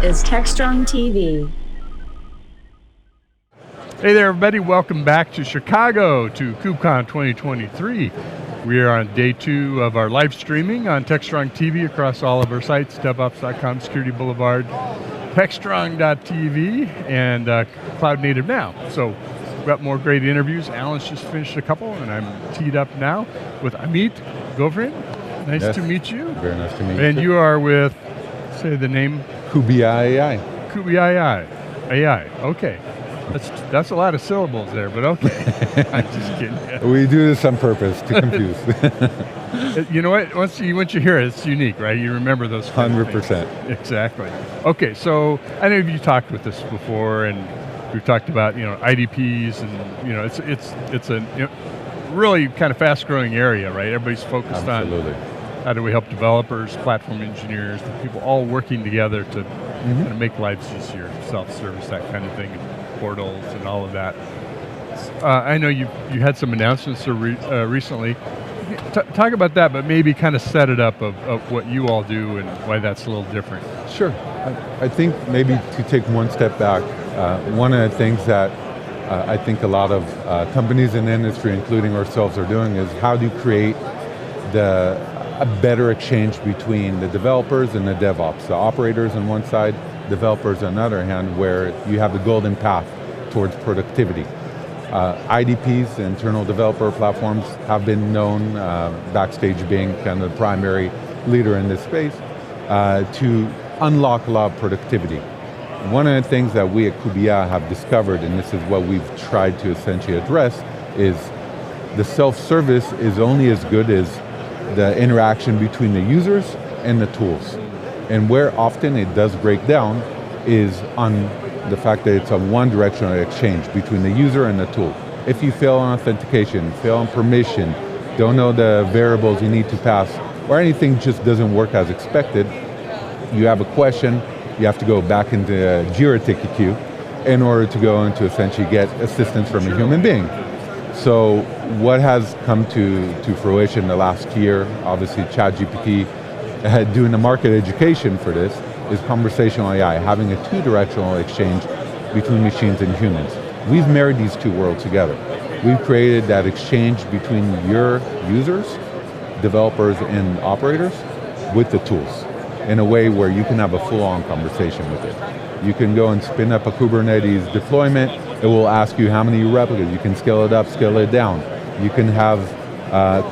This is TechStrong TV. Hey there, everybody. Welcome back to Chicago to KubeCon 2023. We are on day 2 of our live streaming on TechStrong TV across all of our sites, DevOps.com, Security Boulevard, TechStrong.tv, and Cloud Native Now. So we've got more great interviews. Alan's just finished a couple, and I'm teed up now with Amit Govrin. Nice to meet you. Very nice to meet you. And you are with, say the name? KubeCon KubeCon AI. Okay. That's a lot of syllables there, but okay. I'm just kidding. We do this on purpose to confuse. You know what? Once you hear it, it's unique, right? You remember those. 100%. Exactly. Okay, so I know you talked with us before, and we've talked about IDPs, and it's a really kind of fast-growing area, right? Everybody's focused Absolutely. on how do we help developers, platform engineers, the people all working together to kind of make lives easier, self-service, that kind of thing, portals and all of that. I know you had some announcements recently. Talk about that, but maybe kind of set it up of what you all do and why that's a little different. Sure. I think maybe to take one step back, one of the things that I think a lot of companies in the industry, including ourselves, are doing is how do you create a better exchange between the developers and the DevOps, the operators on one side, developers on the other hand, where you have the golden path towards productivity. IDPs, internal developer platforms, have been known, Backstage being kind of the primary leader in this space, to unlock a lot of productivity. One of the things that we at KubeCon have discovered, and this is what we've tried to essentially address, is the self-service is only as good as the interaction between the users and the tools. And where often it does break down is on the fact that it's a one-directional exchange between the user and the tool. If you fail on authentication, fail on permission, don't know the variables you need to pass, or anything just doesn't work as expected, you have a question, you have to go back into a Jira ticket queue in order to go and to essentially get assistance from a human being. So what has come to fruition the last year, obviously ChatGPT doing the market education for this, is conversational AI, having a two-directional exchange between machines and humans. We've married these two worlds together. We've created that exchange between your users, developers and operators, with the tools, in a way where you can have a full-on conversation with it. You can go and spin up a Kubernetes deployment, it will ask you how many replicas, you can scale it up, scale it down. You can have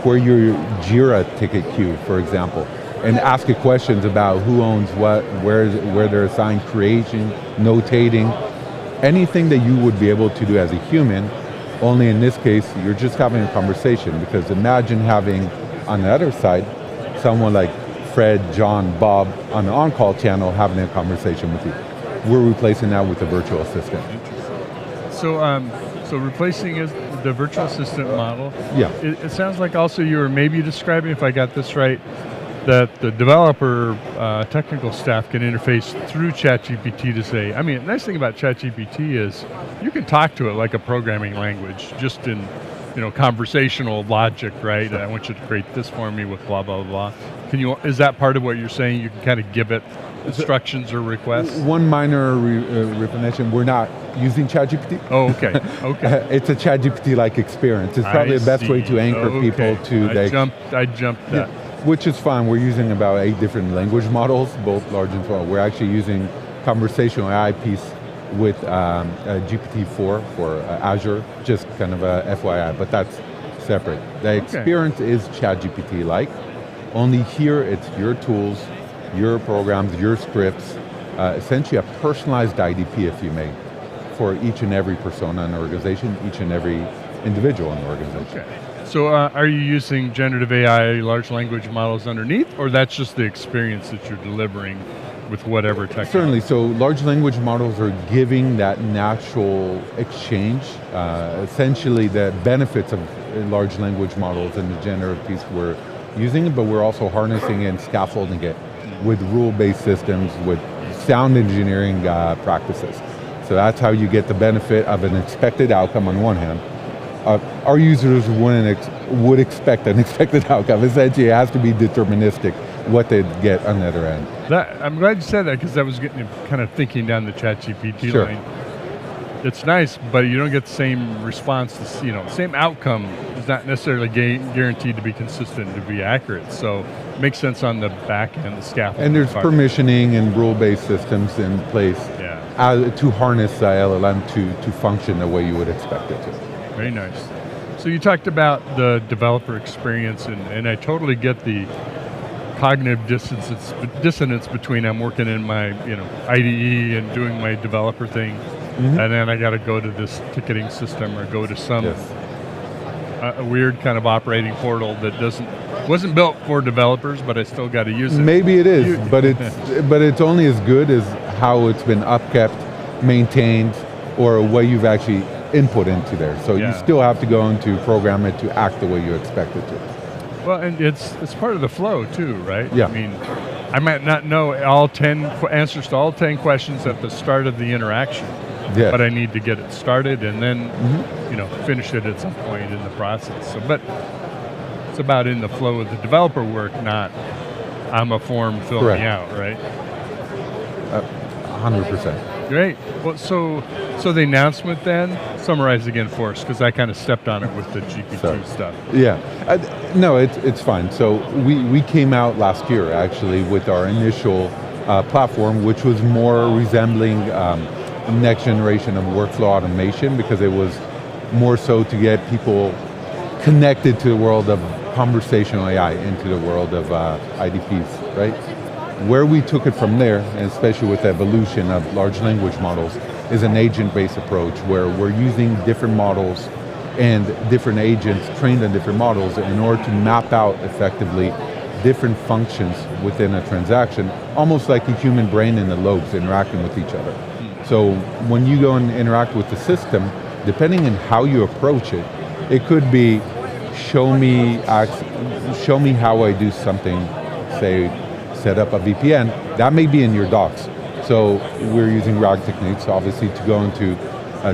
query your Jira ticket queue, for example, and ask it questions about who owns what, where they're assigned, creation, notating, anything that you would be able to do as a human, only in this case, you're just having a conversation, because imagine having, on the other side, someone like Fred, John, Bob, on the on-call channel having a conversation with you. We're replacing that with a virtual assistant. So replacing the virtual assistant model, yeah. It sounds like also you were maybe describing, if I got this right, that the developer technical staff can interface through ChatGPT to say, I mean, the nice thing about ChatGPT is you can talk to it like a programming language, just in conversational logic, right? Sure. I want you to create this for me with blah, blah, blah. Is that part of what you're saying? You can kind of give it instructions or requests? One minor replanation, we're not using ChatGPT. Oh, okay, okay. It's a ChatGPT-like experience. It's probably the best way to anchor people to I jumped that. Yeah. Which is fine. We're using about 8 different language models, both large and small. We're actually using conversational AI piece with GPT-4 for Azure, just kind of a FYI, but that's separate. The experience is ChatGPT-like, only here it's your tools, your programs, your scripts, essentially a personalized IDP, if you may, for each and every persona in the organization, each and every individual in the organization. Okay. So are you using generative AI, large language models underneath, or that's just the experience that you're delivering with whatever technology? Certainly, so large language models are giving that natural exchange. Essentially the benefits of large language models and the generative piece we're using it, but we're also harnessing and scaffolding it with rule-based systems, with sound engineering practices. So that's how you get the benefit of an expected outcome on one hand. Our users would expect an expected outcome. Essentially, it has to be deterministic what they'd get on the other end. I'm glad you said that because I was getting kind of thinking down the ChatGPT Sure. line. It's nice, but you don't get the same response. Same outcome is not necessarily guaranteed to be consistent, to be accurate. So it makes sense on the back end, the scaffold. And there's permissioning and rule-based systems in place to harness the LLM to function the way you would expect it to. Very nice. So you talked about the developer experience, and I totally get the cognitive dissonance between I'm working in my IDE and doing my developer thing, and then I got to go to this ticketing system or go to some a weird kind of operating portal that wasn't built for developers, but I still got to use it. Maybe it is, but it's only as good as how it's been upkept, maintained, or what you've actually input into there. So you still have to go into program it to act the way you expect it to. Well, and it's part of the flow too, right? Yeah. I mean, I might not know all 10 answers to all 10 questions at the start of the interaction, but I need to get it started and then finish it at some point in the process. So, but it's about in the flow of the developer work, not I'm a form, fill me out, right? 100%. Great. Well, so the announcement then, summarize again for us, because I kind of stepped on it with the GPT stuff. Yeah, no, it's fine. So we came out last year actually with our initial platform, which was more resembling next generation of workflow automation, because it was more so to get people connected to the world of conversational AI into the world of IDPs, right? Where we took it from there, and especially with the evolution of large language models, is an agent-based approach where we're using different models and different agents trained on different models in order to map out effectively different functions within a transaction, almost like a human brain and the lobes interacting with each other. So when you go and interact with the system, depending on how you approach it, it could be show me how I do something, say set up a VPN, that may be in your docs. So we're using RAG techniques, obviously, to go into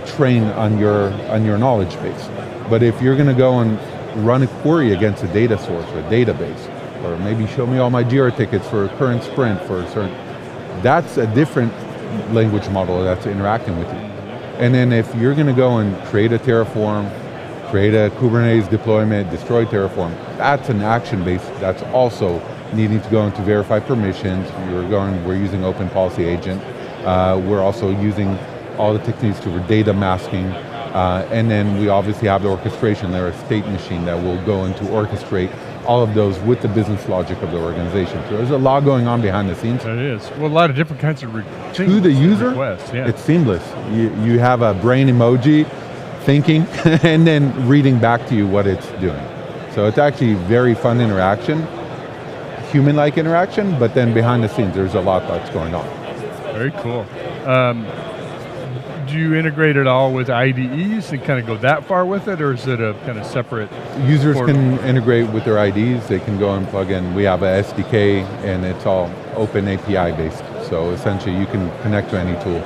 train on your knowledge base. But if you're going to go and run a query against a data source or a database, or maybe show me all my JIRA tickets for a current sprint for a certain, that's a different language model that's interacting with you. And then if you're going to go and create a Terraform, create a Kubernetes deployment, destroy Terraform, that's an action base that's also needing to go into verify permissions. We're using Open Policy Agent. We're also using all the techniques for data masking. And then we obviously have the orchestration layer, a state machine that will go into orchestrate all of those with the business logic of the organization. So there's a lot going on behind the scenes. It is. Well, a lot of different kinds of to the user, it's seamless. You have a brain emoji thinking and then reading back to you what it's doing. So it's actually very fun interaction, human-like interaction, but then behind the scenes, there's a lot that's going on. Very cool. Do you integrate it all with IDEs and kind of go that far with it, or is it a kind of separate? Users can integrate with their IDs. They can go and plug in. We have a SDK, and it's all open API based. So essentially, you can connect to any tool.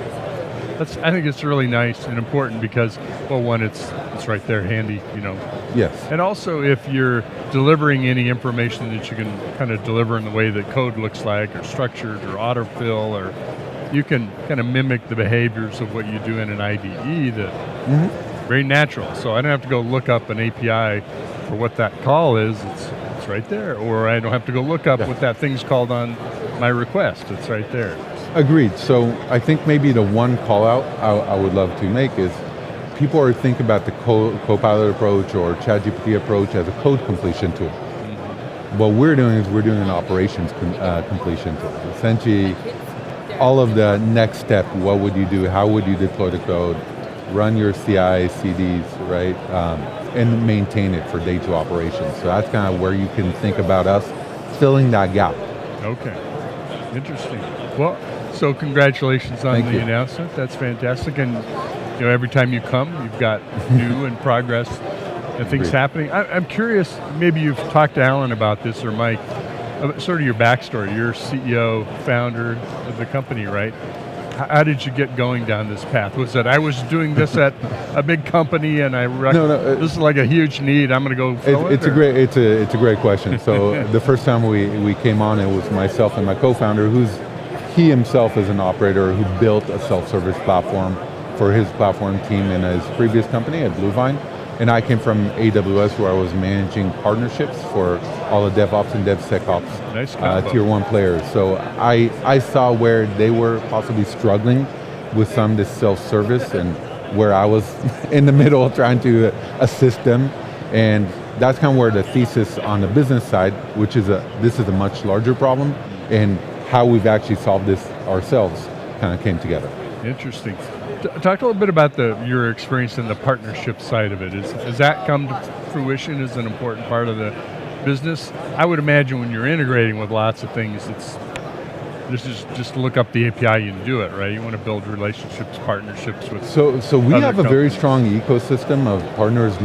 I think it's really nice and important because, well, one, it's right there, handy, Yes. And also, if you're delivering any information that you can kind of deliver in the way that code looks like, or structured, or autofill, or you can kind of mimic the behaviors of what you do in an IDE that very natural. So I don't have to go look up an API for what that call is. It's right there. Or I don't have to go look up what that thing's called on my request. It's right there. Agreed. So I think maybe the one call out I would love to make is people are thinking about the Copilot approach or ChatGPT approach as a code completion tool. What we're doing is we're doing an operations completion tool. Essentially, all of the next step, what would you do, how would you deploy the code, run your CI, CDs, right, and maintain it for day two operations. So that's kind of where you can think about us filling that gap. Okay, interesting. Well, so congratulations on the announcement. That's fantastic. And every time you come, you've got new and progress and things happening. I'm curious, maybe you've talked to Alan about this, or Mike, sort of your backstory. You're CEO, founder of the company, right? How did you get going down this path? Was it I was doing this at a big company and this is like a huge need, I'm going to go fill it? It's a great question. So the first time we came on, it was myself and my co-founder, he himself is an operator who built a self-service platform for his platform team in his previous company at Bluevine. And I came from AWS, where I was managing partnerships for all the DevOps and DevSecOps tier 1 players. So I saw where they were possibly struggling with some of this self-service, and where I was in the middle trying to assist them. And that's kind of where the thesis on the business side, which is this is a much larger problem, and how we've actually solved this ourselves, kind of came together. Interesting. Talk a little bit about your experience in the partnership side of it. Has that come to fruition as an important part of the business? I would imagine when you're integrating with lots of things, this is just look up the API and do it, right? You want to build relationships, partnerships with So we have a very strong ecosystem of partners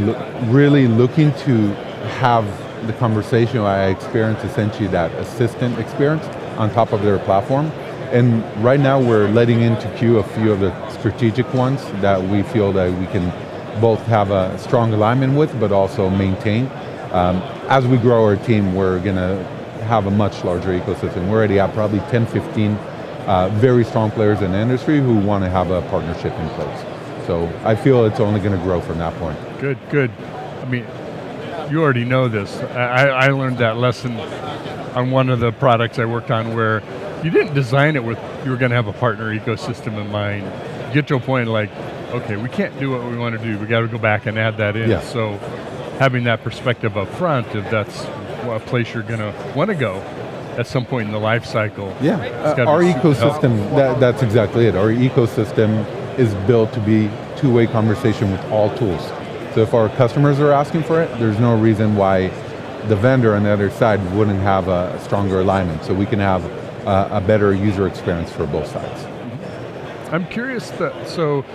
really looking to have the conversation I experienced, essentially that assistant experience on top of their platform. And right now we're letting into queue a few of the strategic ones that we feel that we can both have a strong alignment with, but also maintain. As we grow our team, we're going to have a much larger ecosystem. We already have probably 10, 15 very strong players in the industry who want to have a partnership in place. So I feel it's only going to grow from that point. Good. I mean, you already know this. I learned that lesson on one of the products I worked on, where you didn't design it with you were going to have a partner ecosystem in mind. You get to a point like, okay, we can't do what we want to do. We got to go back and add that in. Yeah. So having that perspective up front, if that's a place you're going to want to go at some point in the life cycle. Yeah, our ecosystem, that's exactly it. Our ecosystem is built to be two-way conversation with all tools. So if our customers are asking for it, there's no reason why the vendor on the other side wouldn't have a stronger alignment. So we can have a better user experience for both sides. I'm curious, so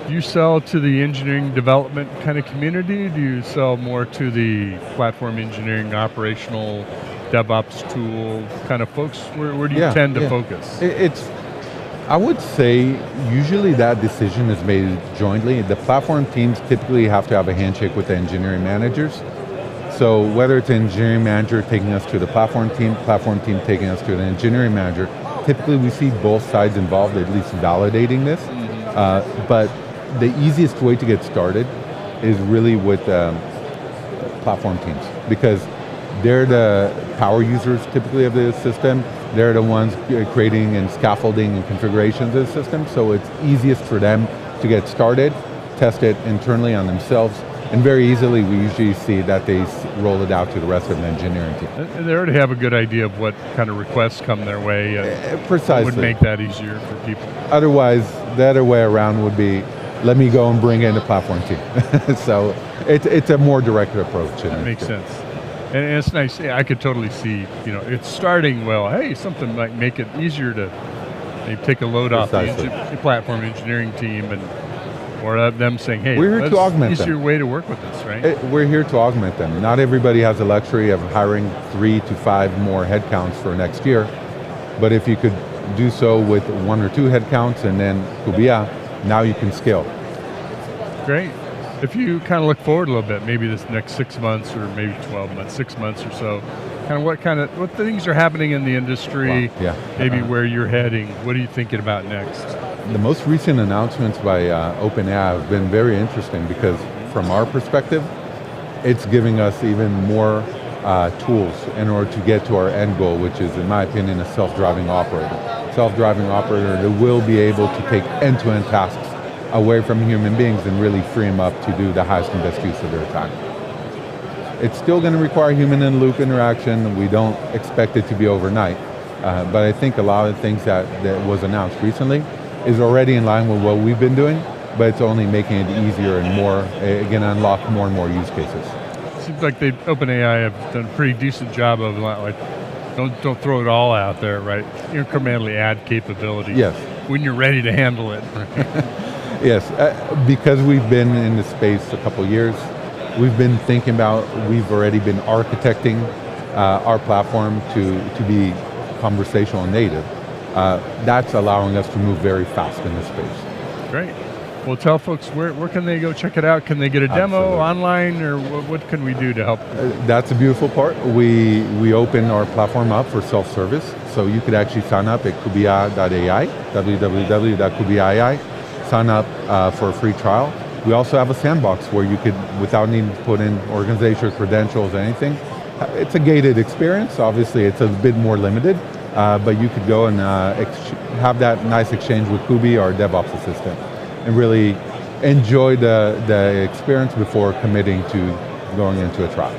do you sell to the engineering development kind of community? Do you sell more to the platform engineering, operational, DevOps tool kind of folks? Where do you tend to focus? I would say usually that decision is made jointly. The platform teams typically have to have a handshake with the engineering managers. So whether it's an engineering manager taking us to the platform team taking us to the engineering manager, typically we see both sides involved, at least validating this. But the easiest way to get started is really with platform teams, because they're the power users typically of the system. They're the ones creating and scaffolding and configurations of the system, so it's easiest for them to get started, test it internally on themselves, and very easily we usually see that they roll it out to the rest of the engineering team. And they already have a good idea of what kind of requests come their way. Precisely. Would make that easier for people. Otherwise, the other way around would be, let me go and bring in the platform team. So it's a more direct approach. That makes sense. And it's nice, I could totally see, it's starting well. Hey, something might make it easier to maybe take a load off the platform engineering team, or them saying, hey, we're here to augment easier them. way to work with this, right? We're here to augment them. Not everybody has the luxury of hiring 3 to 5 more headcounts for next year, but if you could do so with 1 or 2 headcounts and then now you can scale. Great. If you kind of look forward a little bit, maybe this next 6 months or maybe 12 months, 6 months or so, what things are happening in the industry, maybe where you're heading, what are you thinking about next? The most recent announcements by OpenAI have been very interesting, because from our perspective, it's giving us even more tools in order to get to our end goal, which is, in my opinion, a self-driving operator. Self-driving operator that will be able to take end-to-end tasks away from human beings and really free them up to do the highest and best use of their time. It's still going to require human-in-the-loop interaction. We don't expect it to be overnight, but I think a lot of things that was announced recently is already in line with what we've been doing, but it's only making it easier and more, again, unlock more and more use cases. Seems like OpenAI have done a pretty decent job of don't throw it all out there, right? Incrementally add capability. Yes. When you're ready to handle it. Yes, because we've been in the space a couple years, we've been thinking about, we've already been architecting our platform to be conversational native. that's allowing us to move very fast in this space. Great. Well, tell folks where can they go check it out? Can they get a demo Absolutely. online, or what can we do to help? That's a beautiful part. We open our platform up for self-service, so you could actually sign up at kubia.ai, www.kubia.ai, sign up for a free trial. We also have a sandbox where you could, without needing to put in organizational credentials or anything, it's a gated experience. Obviously, it's a bit more limited, but you could go and have that nice exchange with Kubi, our DevOps assistant, and really enjoy the experience before committing to going into a trial.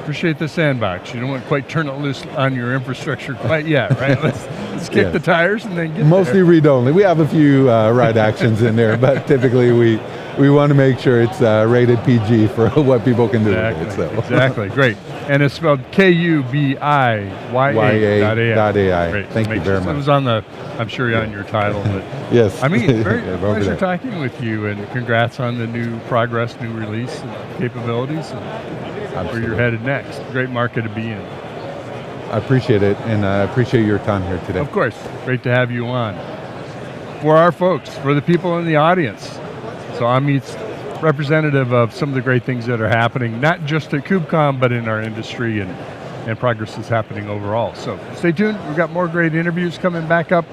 Appreciate the sandbox. You don't want to quite turn it loose on your infrastructure quite yet, right? Let's kick the tires and then get Mostly there. read only. We have a few write actions in there, but typically we want to make sure it's rated PG for what people can do with it. So. Exactly, great. And it's spelled KUBIYA.ai. Great. Thank you very much. It was on I'm sure on your title, but yes. I mean, very pleasure there. talking with you, and congrats on the new progress, new release, and capabilities, and where you're headed next. Great market to be in. I appreciate it, and I appreciate your time here today. Of course, great to have you on. For our folks, for the people in the audience, so Amit's representative of some of the great things that are happening, not just at KubeCon, but in our industry, and progress is happening overall. So stay tuned, we've got more great interviews coming back up.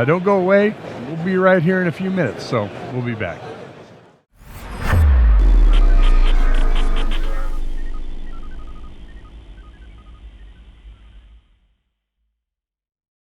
Don't go away, we'll be right here in a few minutes, so we'll be back.